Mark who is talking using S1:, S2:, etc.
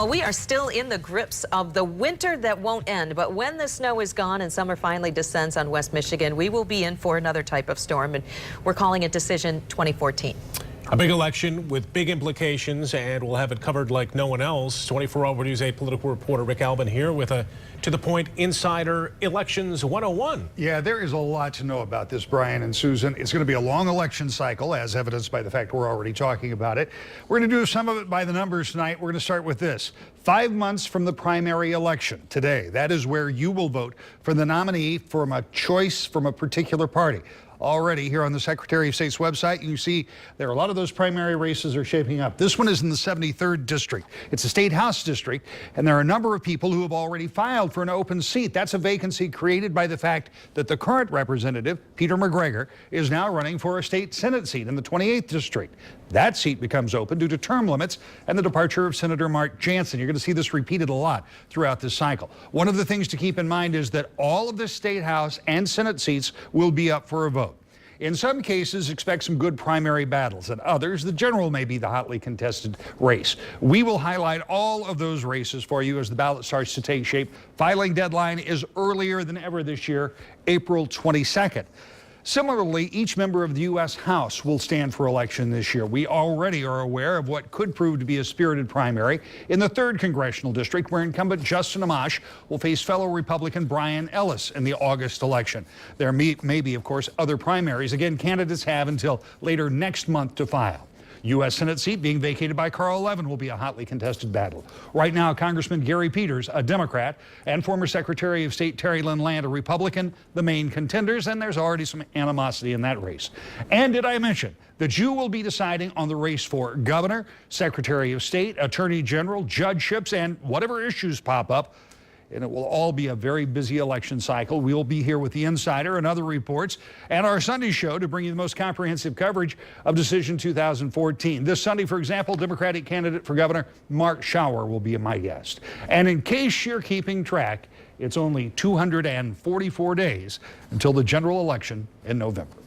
S1: Well, we are still in the grips of the winter that won't end, but when the snow is gone and summer finally descends on West Michigan, we will be in for another type of storm, and we're calling it Decision 2014.
S2: A big election with big implications, and we'll have it covered like no one else. 24-hour News 8 political reporter Rick Albin here with a to-the-point insider elections 101.
S3: Yeah, there is a lot to know about this, Brian and Susan. It's going to be a long election cycle, as evidenced by the fact we're already talking about it. We're going to do some of it by the numbers tonight. We're going to start with this. 5 months from the primary election today, that is where you will vote for the nominee from a choice from a particular party. Already here on the Secretary of State's website, you see there are a lot of those primary races are shaping up. This one is in the 73rd district. It's a state house district, and there are a number of people who have already filed for an open seat. That's a vacancy created by the fact that the current representative, Peter McGregor, is now running for a state Senate seat in the 28th district. That seat becomes open due to term limits and the departure of Senator Mark Jansen. You're going to see this repeated a lot throughout this cycle. One of the things to keep in mind is that all of the state house and Senate seats will be up for a vote. In some cases, expect some good primary battles. In others, the general may be the hotly contested race. We will highlight all of those races for you as the ballot starts to take shape. Filing deadline is earlier than ever this year, April 22nd. Similarly, each member of the U.S. House will stand for election this year. We already are aware of what could prove to be a spirited primary in the 3rd Congressional District, where incumbent Justin Amash will face fellow Republican Brian Ellis in the August election. There may be, of course, other primaries. Again, candidates have until later next month to file. U.S. Senate seat being vacated by Carl Levin will be a hotly contested battle. Right now, Congressman Gary Peters, a Democrat, and former Secretary of State Terry Lynn Land, a Republican, the main contenders, and there's already some animosity in that race. And did I mention that you will be deciding on the race for governor, Secretary of State, Attorney General, judgeships, and whatever issues pop up? And it will all be a very busy election cycle. We will be here with the Insider and other reports and our Sunday show to bring you the most comprehensive coverage of Decision 2014. This Sunday, for example, Democratic candidate for governor Mark Schauer will be my guest. And in case you're keeping track, it's only 244 days until the general election in November.